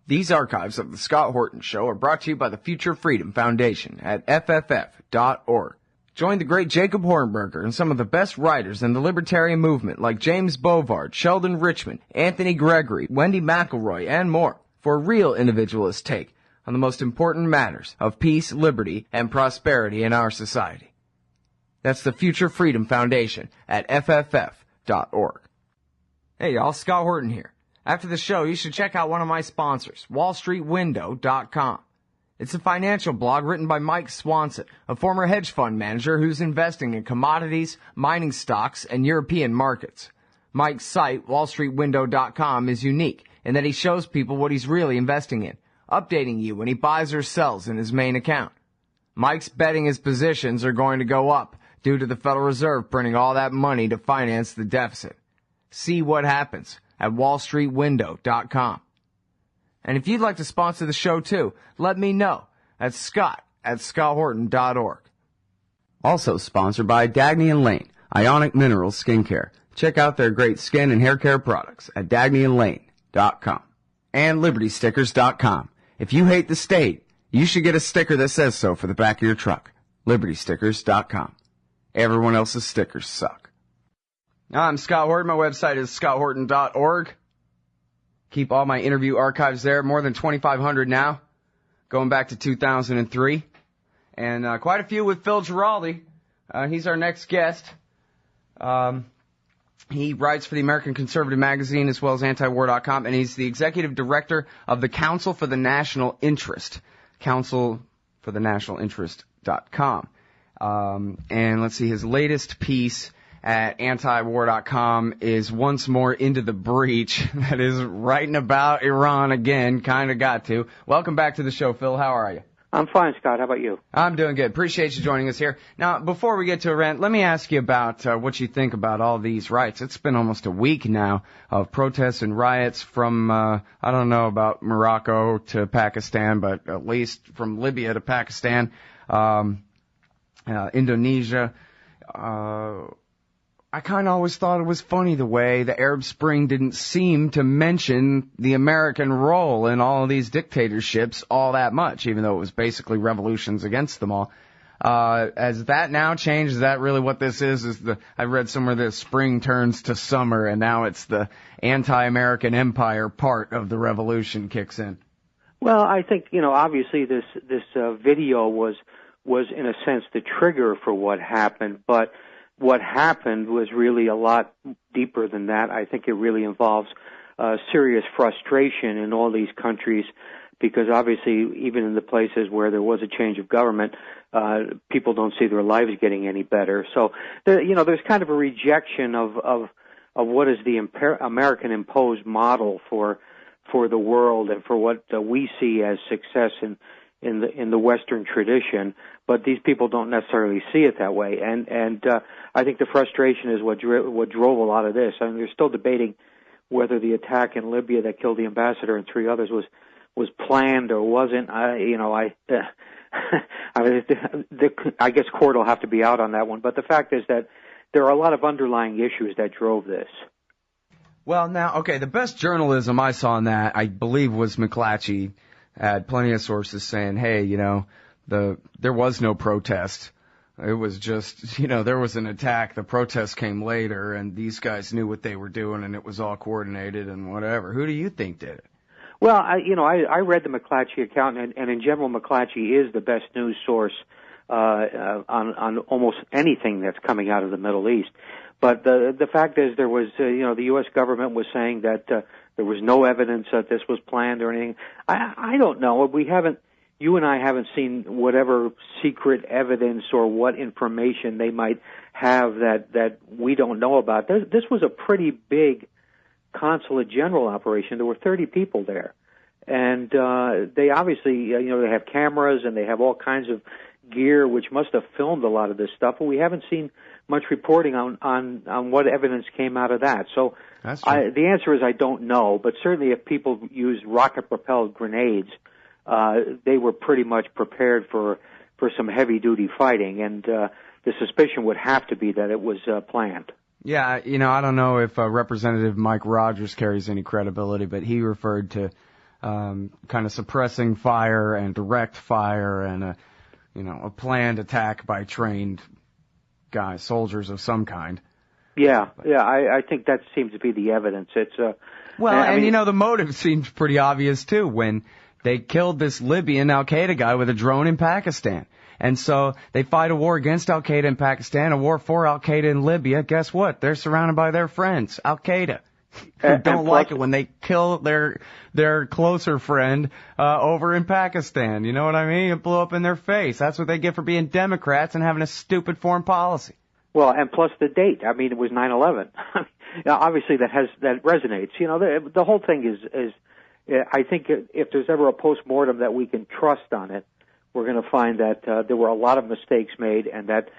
These archives of the Scott Horton Show are brought to you by the Future Freedom Foundation at fff.org. Join the great Jacob Hornberger and some of the best writers in the libertarian movement like James Bovard, Sheldon Richman, Anthony Gregory, Wendy McElroy, and more for a real individualist take on the most important matters of peace, liberty, and prosperity in our society. That's the Future Freedom Foundation at fff.org. Hey y'all, Scott Horton here. After the show, you should check out one of my sponsors, wallstreetwindow.com. It's a financial blog written by Mike Swanson, a former hedge fund manager who's investing in commodities, mining stocks, and European markets. Mike's site, wallstreetwindow.com, is unique in that he shows people what he's really investing in, updating you when he buys or sells in his main account. Mike's betting his positions are going to go up due to the Federal Reserve printing all that money to finance the deficit. See what happens at wallstreetwindow.com. And if you'd like to sponsor the show too, let me know at scott@scotthorton.org. Also sponsored by Dagny & Lane, Ionic Minerals Skincare. Check out their great skin and hair care products at dagnyandlane.com. And libertystickers.com. If you hate the state, you should get a sticker that says so for the back of your truck. libertystickers.com. Everyone else's stickers suck. I'm Scott Horton. My website is scotthorton.org. Keep all my interview archives there. More than 2,500 now, going back to 2003. And quite a few with Phil Giraldi. He's our next guest. He writes for the American Conservative Magazine as well as antiwar.com, and he's the executive director of the Council for the National Interest, councilforthenationalinterest.com. And let's see, his latest piece at antiwar.com is once more into the breach. That is writing about Iran again, kind of got to. Welcome back to the show, Phil. How are you? I'm fine, Scott. How about you? I'm doing good. Appreciate you joining us here. Now, before we get to Iran, let me ask you about what you think about all these riots. It's been almost a week now of protests and riots from, I don't know about Morocco to Pakistan, but at least from Libya to Pakistan, Indonesia. I kind of always thought it was funny the way the Arab Spring didn't seem to mention the American role in all of these dictatorships all that much, even though it was basically revolutions against them all. Has that now changed? Is that really what this is? I read somewhere that spring turns to summer, and now it's the anti-American empire part of the revolution kicks in. Well, I think, obviously this video was in a sense the trigger for what happened, but what happened was really a lot deeper than that. I think it really involves serious frustration in all these countries because obviously even in the places where there was a change of government, people don't see their lives getting any better. So, there's kind of a rejection of what is the American imposed model for the world and for what we see as success in the Western tradition, but these people don't necessarily see it that way. And I think the frustration is what drove a lot of this. I mean, they're still debating whether the attack in Libya that killed the ambassador and 3 others was planned or wasn't. I guess court will have to be out on that one. But the fact is that there are a lot of underlying issues that drove this. Well, now, okay, the best journalism I saw on that, I believe, was McClatchy. Had plenty of sources saying, hey, there was no protest. It was just, there was an attack. The protest came later, and these guys knew what they were doing, and it was all coordinated and whatever. Who do you think did it? Well, I read the McClatchy account, and in general, McClatchy is the best news source on almost anything that's coming out of the Middle East. But the fact is, there was, the U.S. government was saying that there was no evidence that this was planned or anything. I don't know. You and I haven't seen whatever secret evidence or what information they might have that we don't know about. This was a pretty big consulate general operation. There were 30 people there. And they obviously, they have cameras and they have all kinds of gear which must have filmed a lot of this stuff, but we haven't seen much reporting on what evidence came out of that. So the answer is I don't know, but certainly if people used rocket-propelled grenades, they were pretty much prepared for some heavy-duty fighting, and the suspicion would have to be that it was planned. Yeah, I don't know if Representative Mike Rogers carries any credibility, but he referred to kind of suppressing fire and direct fire and a planned attack by trained guys, soldiers of some kind. Yeah, I think that seems to be the evidence. It's the motive seems pretty obvious too when they killed this Libyan Al-Qaeda guy with a drone in Pakistan. And so they fight a war against Al-Qaeda in Pakistan, a war for Al-Qaeda in Libya. Guess what? They're surrounded by their friends, Al-Qaeda. Who don't like it when they kill their closer friend over in Pakistan. You know what I mean? It blew up in their face. That's what they get for being Democrats and having a stupid foreign policy. Well, and plus the date. I mean, it was 9/11. Obviously, that resonates. You know, the whole thing is. I think if there's ever a postmortem that we can trust on it, we're going to find that there were a lot of mistakes made, and that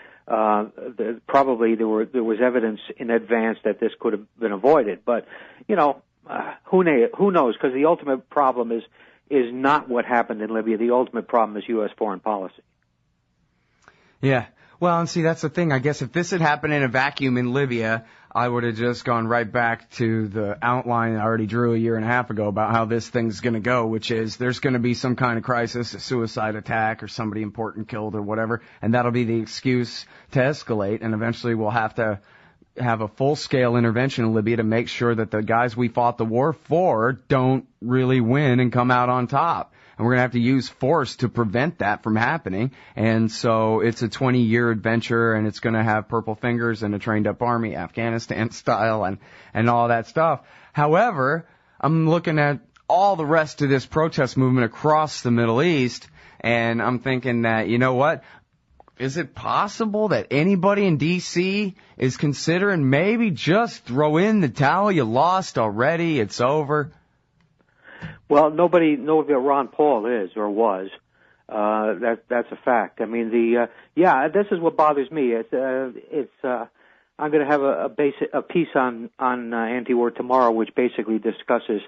probably there was evidence in advance that this could have been avoided. But who knows? Because the ultimate problem is not what happened in Libya. The ultimate problem is U.S. foreign policy. Yeah. Well, and see, that's the thing. I guess if this had happened in a vacuum in Libya, I would have just gone right back to the outline I already drew a year and a half ago about how this thing's going to go, which is there's going to be some kind of crisis, a suicide attack or somebody important killed or whatever, and that'll be the excuse to escalate, and eventually we'll have to have a full-scale intervention in Libya to make sure that the guys we fought the war for don't really win and come out on top. And we're going to have to use force to prevent that from happening. And so it's a 20-year adventure, and it's going to have purple fingers and a trained-up army, Afghanistan style, and all that stuff. However, I'm looking at all the rest of this protest movement across the Middle East, and I'm thinking that, you know what? Is it possible that anybody in D.C. is considering maybe just throw in the towel? You lost already. It's over. Well, nobody knows that Ron Paul is or was. That's a fact. I mean, this is what bothers me. I'm going to have a piece on anti-war tomorrow, which basically discusses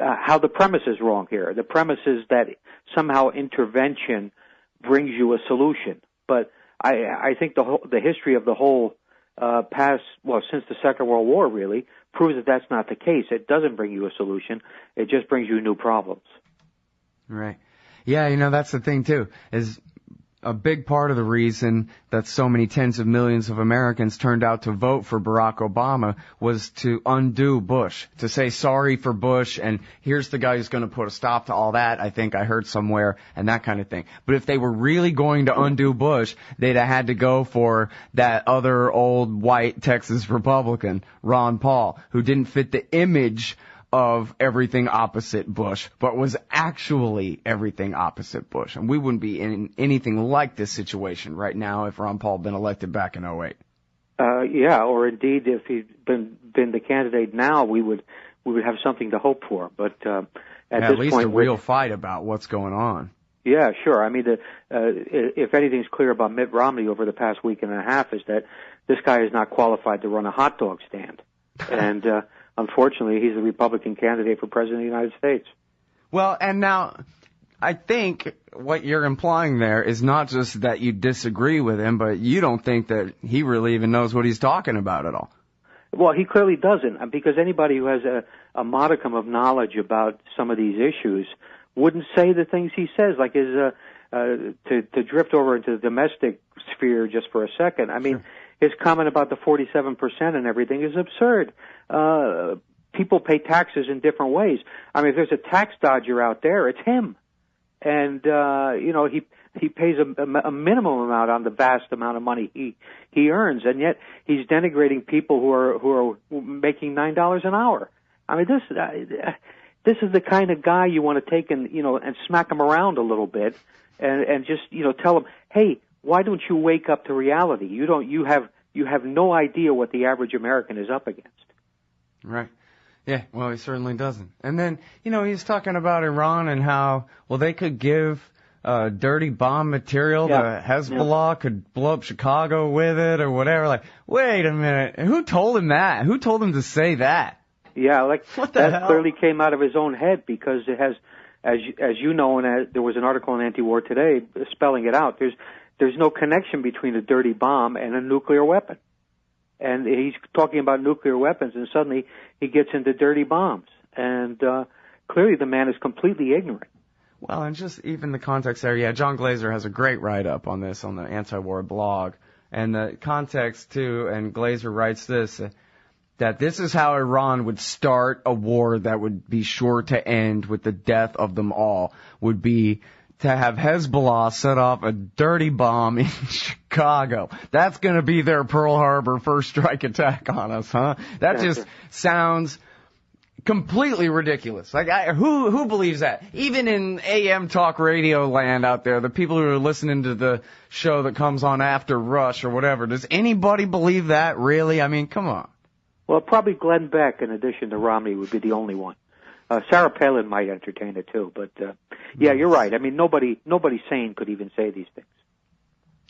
how the premise is wrong here. The premise is that somehow intervention brings you a solution. But I think the history of the whole since the Second World War really proves that that's not the case. It doesn't bring you a solution. It just brings you new problems. Right. Yeah, that's the thing too, is a big part of the reason that so many tens of millions of Americans turned out to vote for Barack Obama was to undo Bush, to say sorry for Bush, and here's the guy who's going to put a stop to all that, I think I heard somewhere, and that kind of thing. But if they were really going to undo Bush, they'd have had to go for that other old white Texas Republican, Ron Paul, who didn't fit the image of everything opposite Bush, but was actually everything opposite Bush. And we wouldn't be in anything like this situation right now if Ron Paul had been elected back in 2008. Or indeed if he'd been the candidate now, we would have something to hope for. But at least a real fight about what's going on. Yeah, sure. I mean, if anything's clear about Mitt Romney over the past week and a half is that this guy is not qualified to run a hot dog stand. And unfortunately, he's the Republican candidate for President of the United States. Well, and now, I think what you're implying there is not just that you disagree with him, but you don't think that he really even knows what he's talking about at all. Well, he clearly doesn't, because anybody who has a modicum of knowledge about some of these issues wouldn't say the things he says, like to drift over into the domestic sphere just for a second. I mean, sure. His comment about the 47% and everything is absurd. People pay taxes in different ways. I mean, if there's a tax dodger out there, it's him. And, he pays a minimum amount on the vast amount of money he earns, and yet he's denigrating people who are making $9 an hour. I mean, this is the kind of guy you want to take and smack him around a little bit and just, tell him, hey, why don't you wake up to reality? You have no idea what the average American is up against. Right. Yeah, well, he certainly doesn't. And then, he's talking about Iran and how, they could give dirty bomb material to Hezbollah, could blow up Chicago with it or whatever. Like, wait a minute. Who told him that? Who told him to say that? Yeah, what the hell? Clearly came out of his own head, because it has, as you know, and there was an article in Anti-War Today spelling it out. There's no connection between a dirty bomb and a nuclear weapon. And he's talking about nuclear weapons, and suddenly he gets into dirty bombs. And clearly the man is completely ignorant. Well, and just even the context there, yeah, John Glazer has a great write-up on this on the Anti-War blog. And the context, too, and Glazer writes this, that this is how Iran would start a war that would be sure to end with the death of them all, would be to have Hezbollah set off a dirty bomb in Chicago. That's going to be their Pearl Harbor first strike attack on us, huh? That just sounds completely ridiculous. Like, who believes that? Even in AM talk radio land out there, the people who are listening to the show that comes on after Rush or whatever, does anybody believe that, really? I mean, come on. Well, probably Glenn Beck, in addition to Romney, would be the only one. Sarah Palin might entertain it too, but yeah, you're right. I mean, nobody sane could even say these things.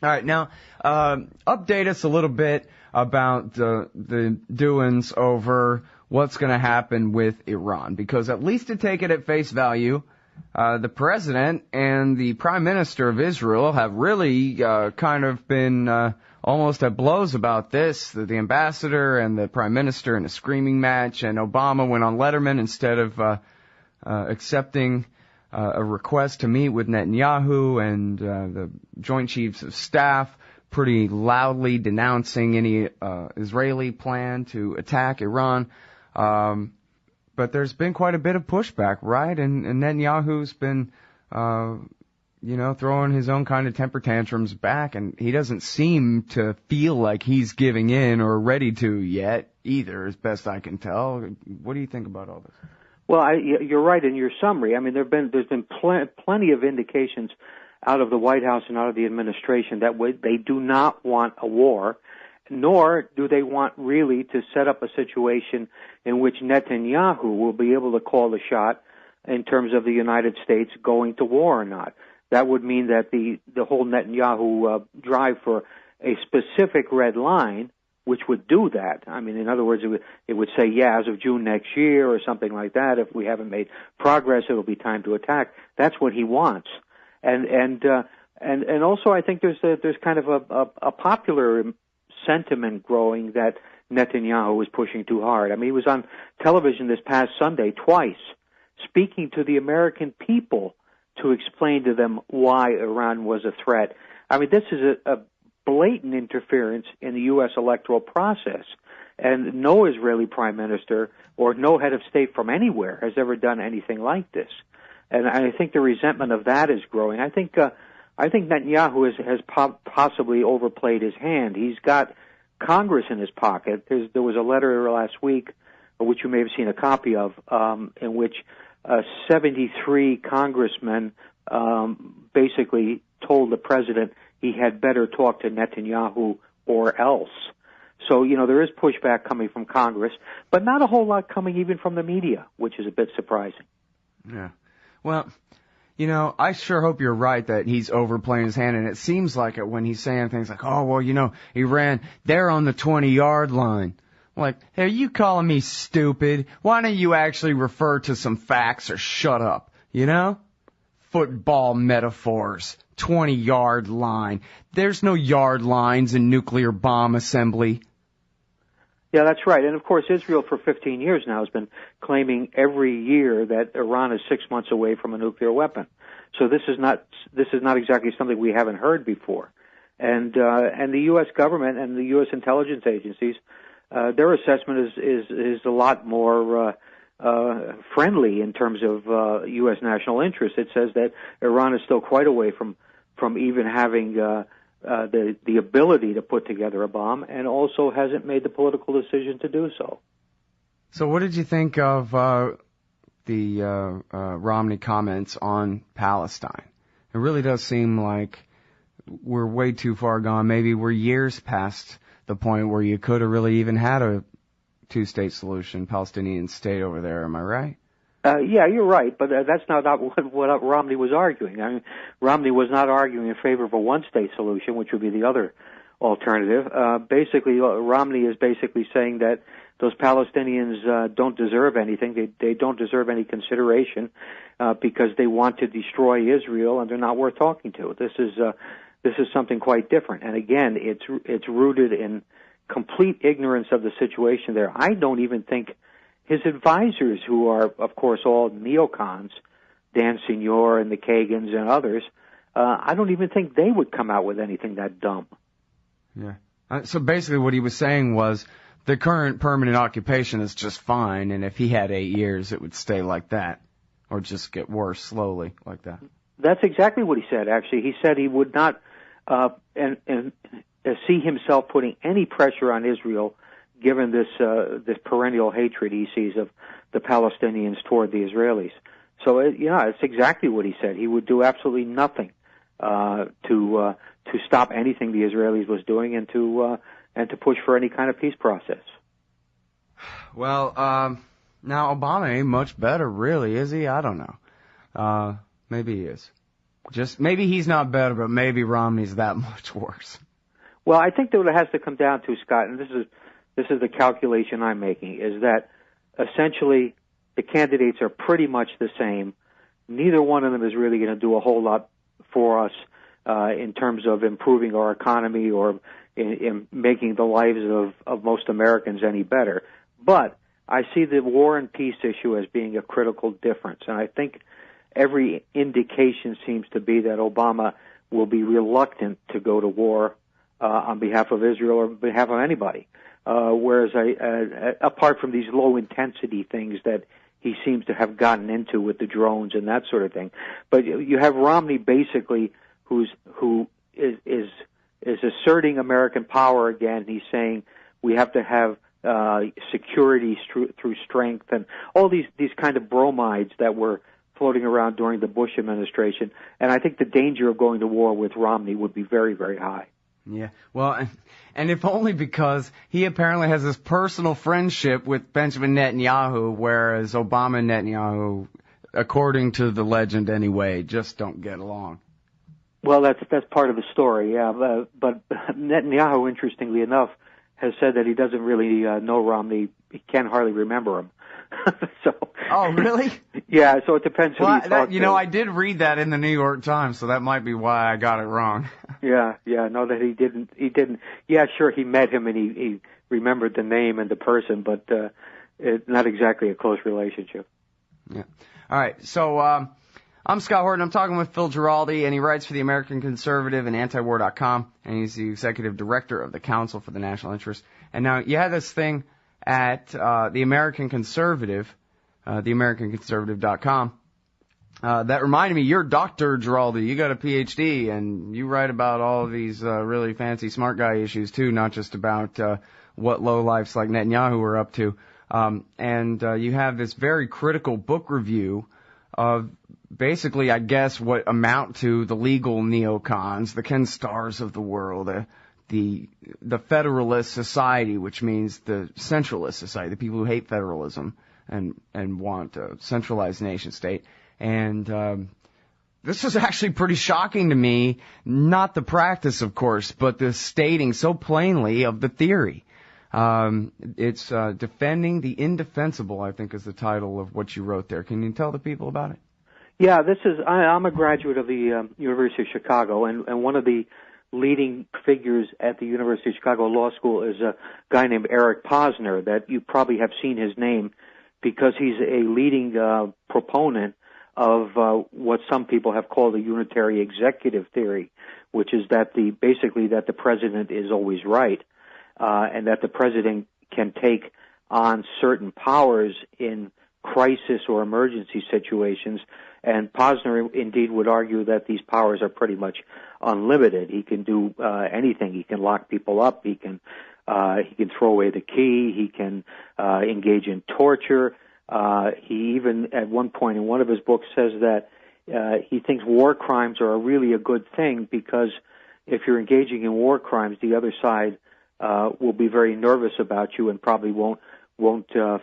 All right, now update us a little bit about the doings over what's going to happen with Iran, because at least to take it at face value, the president and the prime minister of Israel have really kind of been almost at blows about this. The ambassador and the prime minister in a screaming match, and Obama went on Letterman instead of accepting a request to meet with Netanyahu, and the Joint Chiefs of Staff pretty loudly denouncing any Israeli plan to attack Iran. But there's been quite a bit of pushback, right? And Netanyahu's been, throwing his own kind of temper tantrums back, and he doesn't seem to feel like he's giving in or ready to yet either, as best I can tell. What do you think about all this? Well, you're right in your summary. I mean, there's been plenty of indications out of the White House and out of the administration that they do not want a war, nor do they want really to set up a situation in which Netanyahu will be able to call the shot in terms of the United States going to war or not. That would mean that the whole Netanyahu drive for a specific red line, which would do that. I mean, in other words, it would say, yeah, as of June next year or something like that. If we haven't made progress, it'll be time to attack. That's what he wants. And also, I think there's kind of a popular sentiment growing that Netanyahu is pushing too hard. I mean, he was on television this past Sunday twice, speaking to the American people to explain to them why Iran was a threat. I mean, this is a blatant interference in the U.S. electoral process, and no Israeli prime minister or no head of state from anywhere has ever done anything like this. And I think the resentment of that is growing. I think Netanyahu has possibly overplayed his hand. He's got Congress in his pocket. There was a letter last week, which you may have seen a copy of, in which 73 congressmen basically told the president he had better talk to Netanyahu or else. So, there is pushback coming from Congress, but not a whole lot coming even from the media, which is a bit surprising. Yeah. Well, I sure hope you're right that he's overplaying his hand, and it seems like it when he's saying things like, oh, well, Iran, they're on the 20-yard line. Like, hey, are you calling me stupid? Why don't you actually refer to some facts or shut up, Football metaphors, 20-yard line. There's no yard lines in nuclear bomb assembly. Yeah, that's right. And of course, Israel for 15 years now has been claiming every year that Iran is 6 months away from a nuclear weapon. So this is not exactly something we haven't heard before. And the U.S. government and the U.S. intelligence agencies, their assessment is a lot more friendly in terms of U.S. national interest. It says that Iran is still quite away from even having the ability to put together a bomb, and also hasn't made the political decision to do so. So what did you think of the Romney comments on Palestine? It really does seem like we're way too far gone. Maybe we're years past the point where you could have really even had a two-state solution, Palestinian state over there. Am I right? Yeah, you're right, but that's not what Romney was arguing. I mean, Romney was not arguing in favor of a one-state solution, which would be the other alternative. Basically, Romney is basically saying that those Palestinians don't deserve anything. They don't deserve any consideration because they want to destroy Israel, and they're not worth talking to. This is something quite different. And again, it's rooted in complete ignorance of the situation there. I don't even think his advisors, who are, of course, all neocons, Dan Senor and the Kagans and others, I don't even think they would come out with anything that dumb. Yeah. So basically what he was saying was the current permanent occupation is just fine, and if he had 8 years, it would stay like that, or just get worse slowly like that. That's exactly what he said, actually. He said he would not see himself putting any pressure on Israel, given this perennial hatred he sees of the Palestinians toward the Israelis. So, it's exactly what he said. He would do absolutely nothing to stop anything the Israelis was doing, and to push for any kind of peace process. Well, now Obama ain't much better, really, is he? I don't know. Maybe he is. Maybe he's not better, but maybe Romney's that much worse. Well, I think that what it has to come down to, Scott, and this is the calculation I'm making, is that essentially the candidates are pretty much the same. Neither one of them is really going to do a whole lot for us in terms of improving our economy or in making the lives of most Americans any better. But I see the war and peace issue as being a critical difference, and I think every indication seems to be that Obama will be reluctant to go to war on behalf of Israel or on behalf of anybody. Whereas apart from these low-intensity things that he seems to have gotten into with the drones and that sort of thing. But you have Romney basically who is asserting American power again. He's saying we have to have security through strength and all these kind of bromides that were floating around during the Bush administration. And I think the danger of going to war with Romney would be very, very high. Yeah, well, and if only because he apparently has this personal friendship with Benjamin Netanyahu, whereas Obama and Netanyahu, according to the legend anyway, just don't get along. Well, that's part of the story, yeah. But Netanyahu, interestingly enough, has said that he doesn't really know Romney. He can hardly remember him. Oh, really? Yeah, so it depends who you talk to. I did read that in the New York Times, so that might be why I got it wrong. Yeah, no, that he didn't. Yeah, sure, he met him and he remembered the name and the person, but not exactly a close relationship. Yeah. All right, so I'm Scott Horton. I'm talking with Phil Giraldi, and he writes for the American Conservative and Antiwar.com, and he's the executive director of the Council for the National Interest. And now you had this thing at the American Conservative, theamericanconservative.com. That reminded me, you're Dr. Giraldi. You got a PhD, and you write about all of these really fancy smart guy issues, too, not just about what lowlifes like Netanyahu are up to. And you have this very critical book review of basically, I guess, what amount to the legal neocons, the Ken Starrs of the world, the Federalist Society, which means the Centralist Society, the people who hate federalism and want a centralized nation state. And this was actually pretty shocking to me, not the practice, of course, but the stating so plainly of the theory. It's Defending the Indefensible, I think is the title of what you wrote there. Can you tell the people about it? Yeah, I'm a graduate of the University of Chicago, and one of the leading figures at the University of Chicago Law School is a guy named Eric Posner, that you probably have seen his name because he's a leading proponent of what some people have called the unitary executive theory, which is that basically the president is always right, and that the president can take on certain powers in crisis or emergency situations. And Posner indeed would argue that these powers are pretty much unlimited. He can do anything. He can lock people up. He can throw away the key. He can engage in torture. He even at one point in one of his books says that he thinks war crimes are really a good thing because if you're engaging in war crimes, the other side will be very nervous about you and probably won't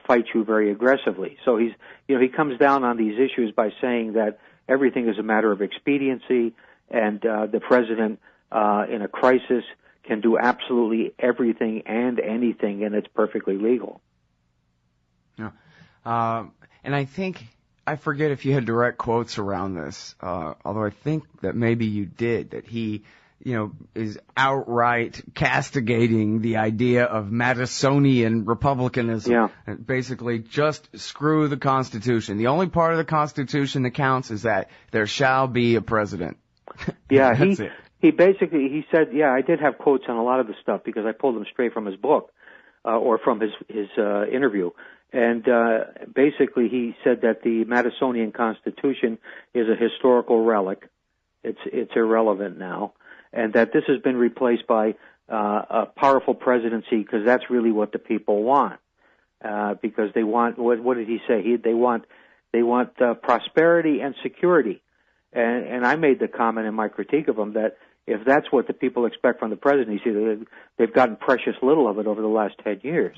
fight you very aggressively. So he comes down on these issues by saying that everything is a matter of expediency, and the president in a crisis can do absolutely everything and anything, and it's perfectly legal. Yeah. And I forget if you had direct quotes around this, although I think that maybe you did, that he is outright castigating the idea of Madisonian republicanism. Yeah. Basically, just screw the Constitution. The only part of the Constitution that counts is that there shall be a president. Yeah, he basically said, yeah, I did have quotes on a lot of the stuff because I pulled them straight from his book, or from his interview. And basically he said that the Madisonian Constitution is a historical relic. It's irrelevant now. And that this has been replaced by a powerful presidency because that's really what the people want. Because they want, what did he say? They want prosperity and security. And I made the comment in my critique of him that if that's what the people expect from the presidency, they've gotten precious little of it over the last 10 years.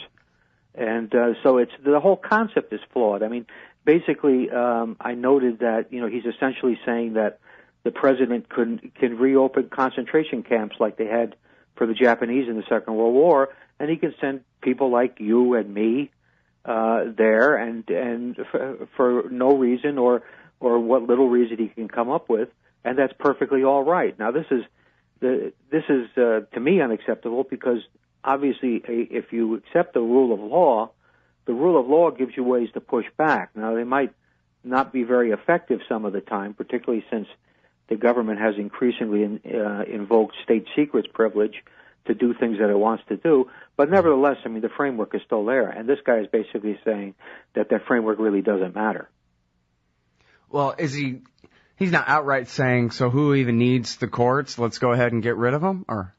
And so the whole concept is flawed. I mean, basically, I noted that he's essentially saying that the president can reopen concentration camps like they had for the Japanese in the Second World War, and he can send people like you and me there, and for no reason or what little reason he can come up with, and that's perfectly all right. Now, this is to me unacceptable because obviously, if you accept the rule of law gives you ways to push back. Now, they might not be very effective some of the time, particularly since the government has increasingly invoked state secrets privilege to do things that it wants to do. But nevertheless, I mean, the framework is still there. And this guy is basically saying that framework really doesn't matter. Well, he's not outright saying, so who even needs the courts? Let's go ahead and get rid of them? Or?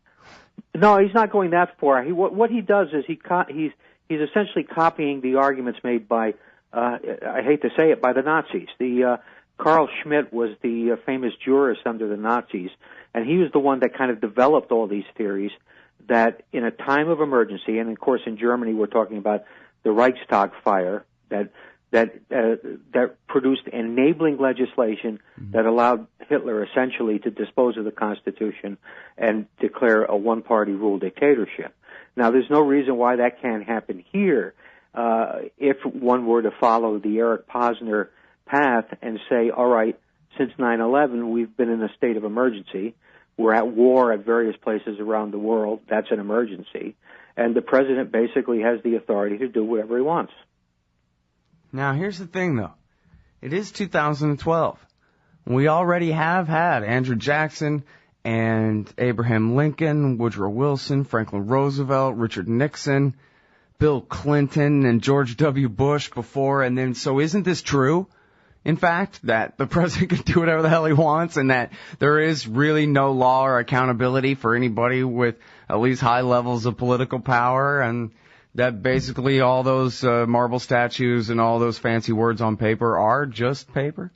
No, he's not going that far. What he does is he's essentially copying the arguments made by, I hate to say it, by the Nazis. Carl Schmitt was the famous jurist under the Nazis, and he was the one that kind of developed all these theories that in a time of emergency, and of course in Germany we're talking about the Reichstag fire that produced enabling legislation that allowed Hitler essentially to dispose of the Constitution and declare a one-party rule dictatorship. Now, there's no reason why that can't happen here if one were to follow the Eric Posner path and say, all right, since 9/11, we've been in a state of emergency. We're at war at various places around the world. That's an emergency. And the president basically has the authority to do whatever he wants. Now, here's the thing, though. It is 2012. We already have had Andrew Jackson and Abraham Lincoln, Woodrow Wilson, Franklin Roosevelt, Richard Nixon, Bill Clinton, and George W. Bush before. And then, so isn't this true? In fact, that the president can do whatever the hell he wants and that there is really no law or accountability for anybody with at least high levels of political power, and that basically all those marble statues and all those fancy words on paper are just paper?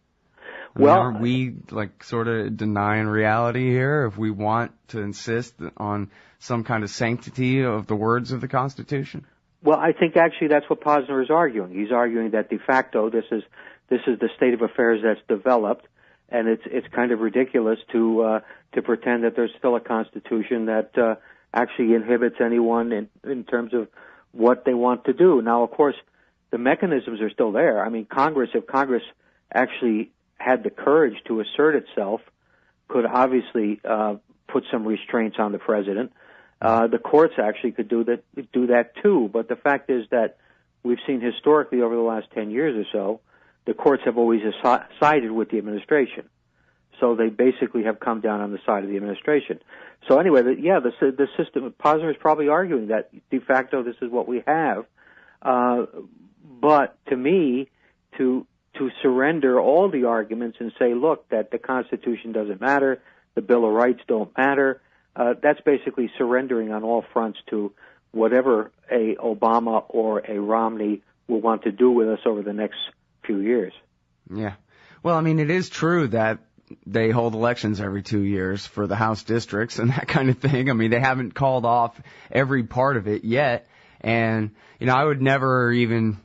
Well, aren't we sort of denying reality here if we want to insist on some kind of sanctity of the words of the Constitution? Well, I think actually that's what Posner is arguing. He's arguing that de facto this is the state of affairs that's developed, and it's kind of ridiculous to pretend that there's still a Constitution that actually inhibits anyone in terms of what they want to do. Now, of course, the mechanisms are still there. I mean, if Congress actually had the courage to assert itself, could obviously put some restraints on the president. The courts actually could do that too. But the fact is that we've seen historically over the last 10 years or so, the courts have always sided with the administration. So they basically have come down on the side of the administration. So anyway, the system, Posner is probably arguing that de facto this is what we have. But to me, to surrender all the arguments and say, look, that the Constitution doesn't matter, the Bill of Rights don't matter, that's basically surrendering on all fronts to whatever a Obama or a Romney will want to do with us over the next few years. Yeah. Well, I mean, it is true that they hold elections every 2 years for the House districts and that kind of thing. I mean, they haven't called off every part of it yet. And, I would never even,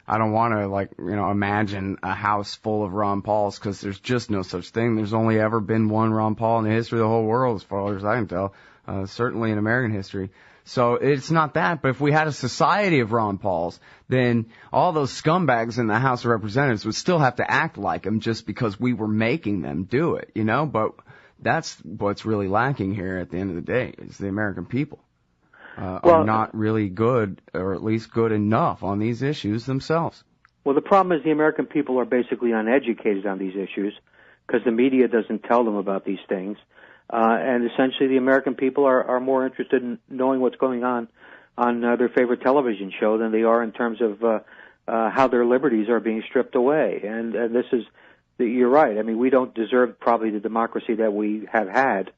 I don't want to imagine a house full of Ron Pauls because there's just no such thing. There's only ever been one Ron Paul in the history of the whole world as far as I can tell, certainly in American history. So it's not that, but if we had a society of Ron Pauls, then all those scumbags in the House of Representatives would still have to act like him just because we were making them do it, But that's what's really lacking here at the end of the day, is the American people are not really good, or at least good enough on these issues themselves. Well, the problem is the American people are basically uneducated on these issues because the media doesn't tell them about these things. And essentially the American people are more interested in knowing what's going on their favorite television show than they are in terms of how their liberties are being stripped away. And this is, you're right. I mean, we don't deserve probably the democracy that we have had,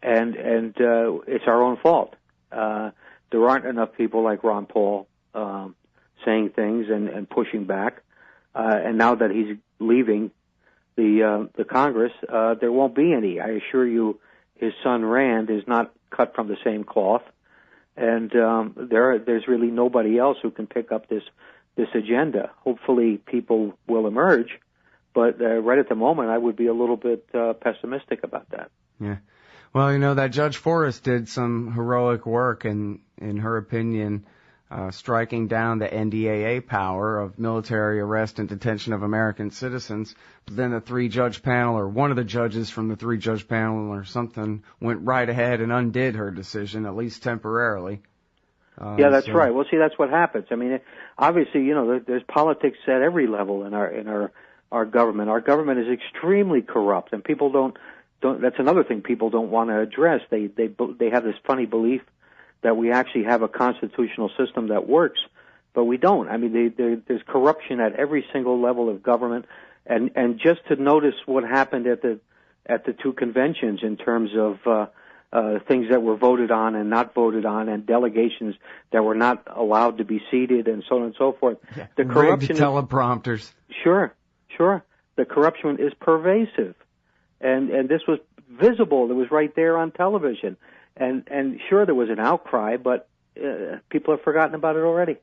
and it's our own fault. There aren't enough people like Ron Paul saying things and pushing back. And now that he's leaving the Congress, there won't be any. I assure you, his son Rand is not cut from the same cloth, and there's really nobody else who can pick up this agenda. Hopefully, people will emerge, but right at the moment, I would be a little bit pessimistic about that. Yeah. Well, you know, that Judge Forrest did some heroic work, in her opinion, striking down the NDAA power of military arrest and detention of American citizens. But then the three-judge panel, or one of the judges from the three-judge panel or something, went right ahead and undid her decision, at least temporarily. Yeah, that's right. Well, see, that's what happens. I mean, obviously, you know, there's politics at every level in our government. Our government is extremely corrupt, and people don't. That's another thing people don't want to address. They have this funny belief that we actually have a constitutional system that works, but we don't. I mean, there's corruption at every single level of government, and just to notice what happened at the two conventions in terms of things that were voted on and not voted on, and delegations that were not allowed to be seated, and so on and so forth. Yeah. The corruption, teleprompters. Sure. The corruption is pervasive, and this was visible. It was right there on television. And sure, there was an outcry, but people have forgotten about it already.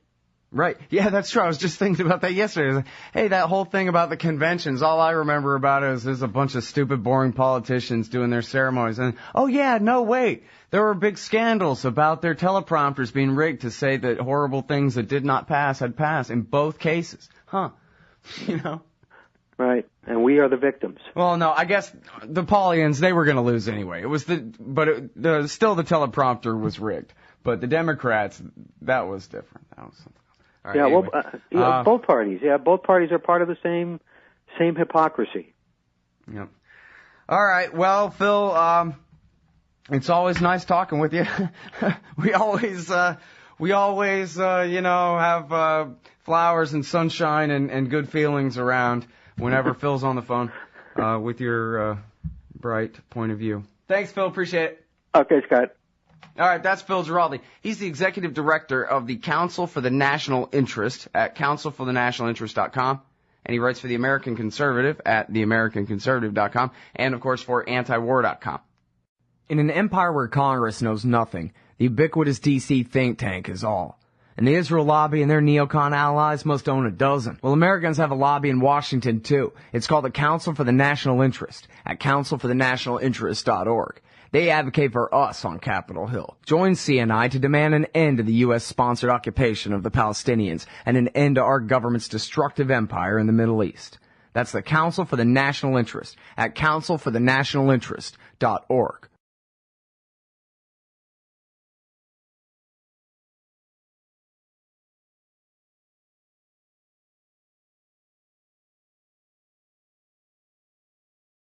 Right. Yeah, that's true. I was just thinking about that yesterday. I was like, hey, that whole thing about the conventions, all I remember about it is there's a bunch of stupid, boring politicians doing their ceremonies. And, oh, yeah, no, wait. There were big scandals about their teleprompters being rigged to say that horrible things that did not pass had passed in both cases. Huh. You know? Right. And we are the victims. Well, no, I guess the Paulians, they were going to lose anyway. It was still the teleprompter was rigged. But the Democrats, that was different. That was something. All right, yeah, anyway. well, both parties. Yeah, both parties are part of the same hypocrisy. Yep. All right. Well, Phil, it's always nice talking with you. we always, you know, have flowers and sunshine and good feelings around whenever Phil's on the phone with your bright point of view. Thanks, Phil. Appreciate it. Okay, Scott. All right, that's Phil Giraldi. He's the executive director of the Council for the National Interest at councilforthenationalinterest.com, and he writes for the American Conservative at theamericanconservative.com, and, of course, for antiwar.com. In an empire where Congress knows nothing, the ubiquitous D.C. think tank is all. And the Israel lobby and their neocon allies must own a dozen. Well, Americans have a lobby in Washington, too. It's called the Council for the National Interest at councilforthenationalinterest.org. They advocate for us on Capitol Hill. Join CNI to demand an end to the U.S.-sponsored occupation of the Palestinians and an end to our government's destructive empire in the Middle East. That's the Council for the National Interest at councilforthenationalinterest.org.